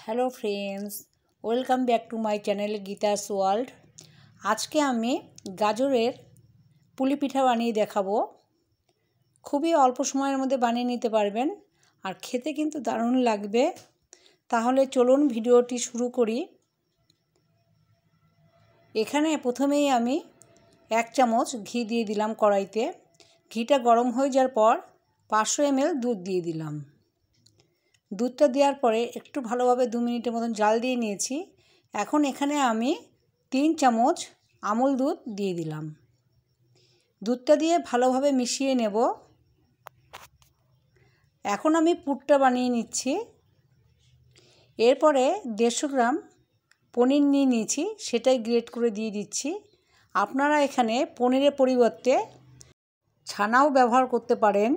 Hello friends, welcome back to my channel Geeta's world. আজকে আমি গাজরের পুলি পিঠা বানিয়ে দেখাবো। খুবই অল্প সময়ের মধ্যে বানিয়ে নিতে পারবেন আর খেতে কিন্তু দারুণ লাগবে। তাহলে চলুন ভিডিওটি শুরু করি। এখানে প্রথমেই আমি 1 চামচ ঘি দিয়ে দিলাম কড়াইতে। ঘিটা গরম হয়ে যাওয়ার পর 500 ml দুধ দিয়ে দিলাম। দুধটা দেওয়ার পরে একটু ভালোভাবে 2 মিনিটের মতন জাল দিয়ে নিয়েছি। এখন এখানে আমি 3 চামচ আমুল দুধ দিয়ে দিলাম। দুধটা দিয়ে ভালোভাবে মিশিয়ে নেব। এখন আমি পুরটা বানিয়ে নিচ্ছি। এরপরে 150 গ্রাম পনির নিয়ে নিয়েছি, সেটাই গ্রেট করে দিয়ে দিচ্ছি। আপনারা এখানে পনিরের পরিবর্তে ছানাও ব্যবহার করতে পারেন।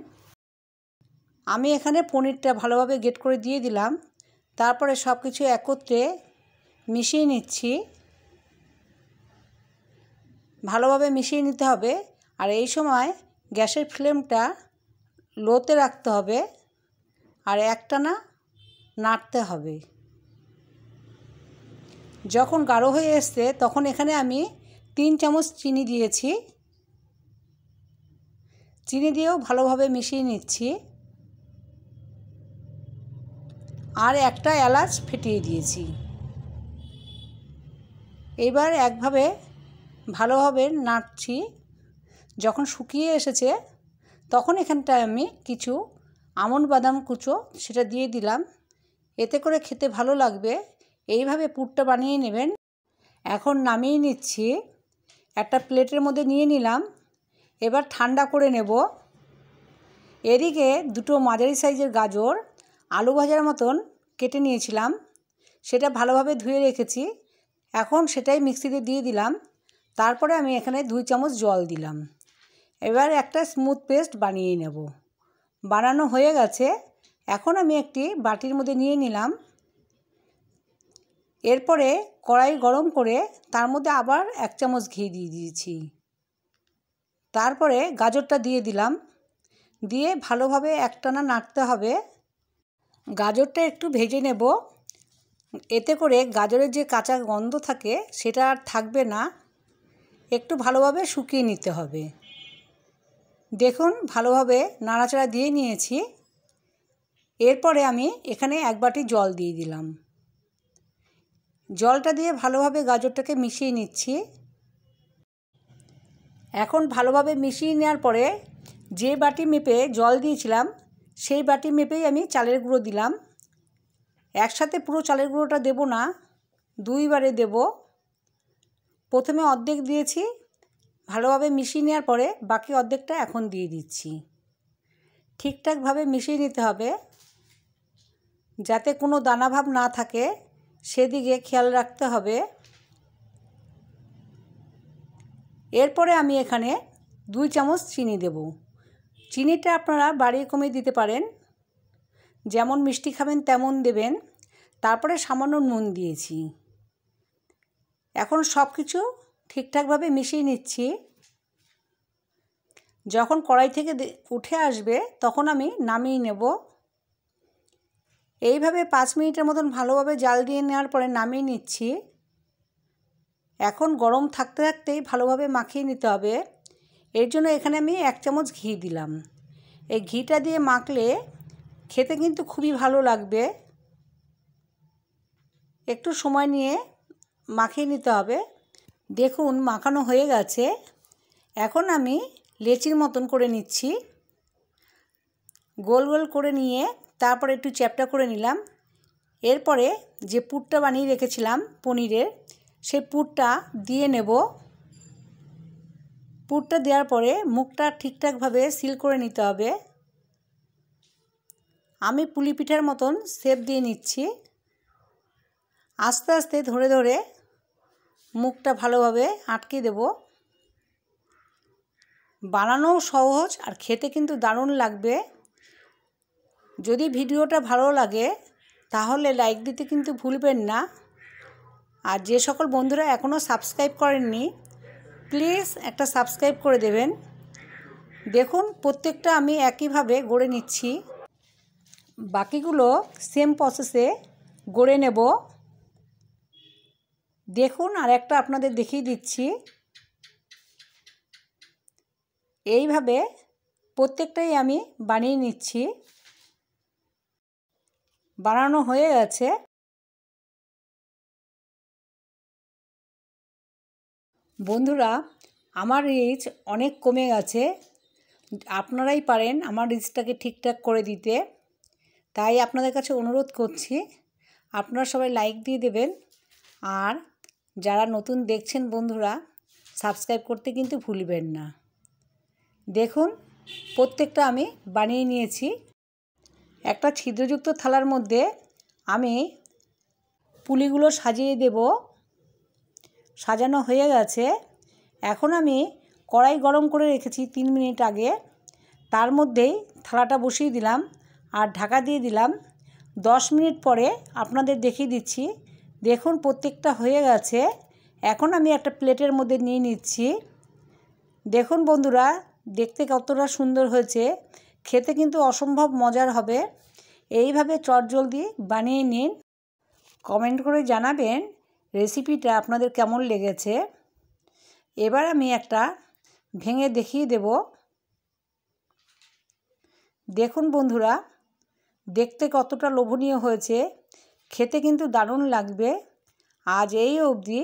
আমি এখানে পনিরটা ভালোভাবে গ্রেট করে দিয়ে দিলাম। তারপরে সব কিছু একত্রে মিশিয়ে নিচ্ছি। ভালোভাবে মিশিয়ে নিতে হবে। আর এই সময় গ্যাসের ফ্লেমটা লোতে রাখতে হবে আর একটানা নাড়তে হবে। যখন গাঢ় হয়ে আসছে তখন এখানে আমি 3 চামচ চিনি দিয়েছি। চিনি দিয়েও ভালোভাবে মিশিয়ে নিচ্ছি। আর একটা এলাচ ফেটিয়ে দিয়েছি। এবার একভাবে ভালোভাবে নাড়ছি। যখন শুকিয়ে এসেছে তখন এখানটায় আমি কিছু আমন্ড বাদাম কুচো সেটা দিয়ে দিলাম। এতে করে খেতে ভালো লাগবে। এইভাবে পুরটা বানিয়ে নেবেন। এখন নামিয়ে নিচ্ছি। একটা প্লেটের মধ্যে নিয়ে নিলাম। এবার ঠান্ডা করে নেব। এদিকে 2টো মাঝারি সাইজের গাজর আলু ভাজার মতন কেটে নিয়েছিলাম, সেটা ভালোভাবে ধুয়ে রেখেছি। এখন সেটাই মিক্সিতে দিয়ে দিলাম। তারপরে আমি এখানে 2 চামচ জল দিলাম। এবার একটা স্মুথ পেস্ট বানিয়ে নেব। বানানো হয়ে গেছে। এখন আমি একটি বাটির মধ্যে নিয়ে নিলাম। এরপরে কড়াই গরম করে তার মধ্যে আবার 1 চামচ ঘি দিয়ে দিয়েছি। তারপরে গাজরটা দিয়ে দিলাম। দিয়ে ভালোভাবে একটানা নাড়তে হবে। গাজরটা একটু ভেজে নেব। এতে করে গাজরের যে কাঁচা গন্ধ থাকে সেটা আর থাকবে না। একটু ভালোভাবে শুকিয়ে নিতে হবে। দেখুন ভালোভাবে নাড়াচাড়া দিয়ে নিয়েছি। এরপরে আমি এখানে 1 বাটি জল দিয়ে দিলাম। জলটা দিয়ে ভালোভাবে গাজরটাকে মিশিয়ে নিচ্ছি। এখন ভালোভাবে মিশিয়ে নেওয়ার পরে যে বাটি মেপে জল দিয়েছিলাম সেই বাটি মেপেই আমি চালের গুঁড়ো দিলাম। একসাথে পুরো চালের গুঁড়োটা দেব না, 2 বারে দেব। প্রথমে অর্ধেক দিয়েছি, ভালোভাবে মিশিয়ে নেওয়ার পরে বাকি অর্ধেকটা এখন দিয়ে দিচ্ছি। ঠিকঠাকভাবে মিশিয়ে নিতে হবে যাতে কোনো দানাভাব না থাকে, সেদিকে খেয়াল রাখতে হবে। এরপরে আমি এখানে 2 চামচ চিনি দেব। চিনিটা আপনারা বাড়িয়ে কমিয়ে দিতে পারেন, যেমন মিষ্টি খাবেন তেমন দেবেন। তারপরে সামান্য নুন দিয়েছি। এখন সব কিছু ঠিকঠাকভাবে মিশিয়ে নিচ্ছি। যখন কড়াই থেকে উঠে আসবে তখন আমি নামিয়ে নেব। এইভাবে 5 মিনিটের মতন ভালোভাবে জাল দিয়ে নেওয়ার পরে নামিয়ে নিচ্ছি। এখন গরম থাকতে থাকতেই ভালোভাবে মাখিয়ে নিতে হবে। এর জন্য এখানে আমি 1 চামচ ঘি দিলাম। এই ঘিটা দিয়ে মাখলে খেতে কিন্তু খুবই ভালো লাগবে। একটু সময় নিয়ে মাখিয়ে নিতে হবে। দেখুন মাখানো হয়ে গেছে। এখন আমি লেচির মতন করে নিচ্ছি। গোল গোল করে নিয়ে তারপরে একটু চ্যাপ্টা করে নিলাম। এরপরে যে পুরটা বানিয়ে রেখেছিলাম পনিরের, সেই পুরটা দিয়ে নেব। পুরটা দেওয়ার পরে মুখটা ঠিকঠাকভাবে সিল করে নিতে হবে। আমি পুলি পিঠার মতন শেপ দিয়ে নিচ্ছি। আস্তে আস্তে ধরে ধরে মুখটা ভালোভাবে আটকে দেব। বানানোও সহজ আর খেতে কিন্তু দারুণ লাগবে। যদি ভিডিওটা ভালো লাগে তাহলে লাইক দিতে কিন্তু ভুলবেন না। আর যে সকল বন্ধুরা এখনও সাবস্ক্রাইব করেননি প্লিজ একটা সাবস্ক্রাইব করে দেবেন। দেখুন প্রত্যেকটা আমি একইভাবে গড়ে নিচ্ছি। বাকিগুলো সেম প্রসেসে গড়ে নেব। দেখুন আর একটা আপনাদের দেখিয়ে দিচ্ছি। এইভাবে প্রত্যেকটাই আমি বানিয়ে নিচ্ছি। বানানো হয়ে গেছে। বন্ধুরা, আমার রিচ অনেক কমে গেছে। আপনারাই পারেন আমার রিচটাকে ঠিকঠাক করে দিতে। তাই আপনাদের কাছে অনুরোধ করছি, আপনারা সবাই লাইক দিয়ে দেবেন। আর যারা নতুন দেখছেন বন্ধুরা, সাবস্ক্রাইব করতে কিন্তু ভুলবেন না। দেখুন প্রত্যেকটা আমি বানিয়ে নিয়েছি। একটা ছিদ্রযুক্ত থালার মধ্যে আমি পুলিগুলো সাজিয়ে দেব। সাজানো হয়ে গেছে। এখন আমি কড়াই গরম করে রেখেছি 3 মিনিট আগে, তার মধ্যেই থালাটা বসিয়ে দিলাম আর ঢাকা দিয়ে দিলাম। 10 মিনিট পরে আপনাদের দেখিয়ে দিচ্ছি। দেখুন প্রত্যেকটা হয়ে গেছে। এখন আমি একটা প্লেটের মধ্যে নিয়ে নিচ্ছি। দেখুন বন্ধুরা, দেখতে কতটা সুন্দর হয়েছে, খেতে কিন্তু অসম্ভব মজার হবে। এইভাবে চটজলদি বানিয়ে নিন। কমেন্ট করে জানাবেন রেসিপিটা আপনাদের কেমন লেগেছে। এবার আমি একটা ভেঙে দেখিয়ে দেব। দেখুন বন্ধুরা, দেখতে কতটা লোভনীয় হয়েছে, খেতে কিন্তু দারুণ লাগবে। আজ এই অবধি।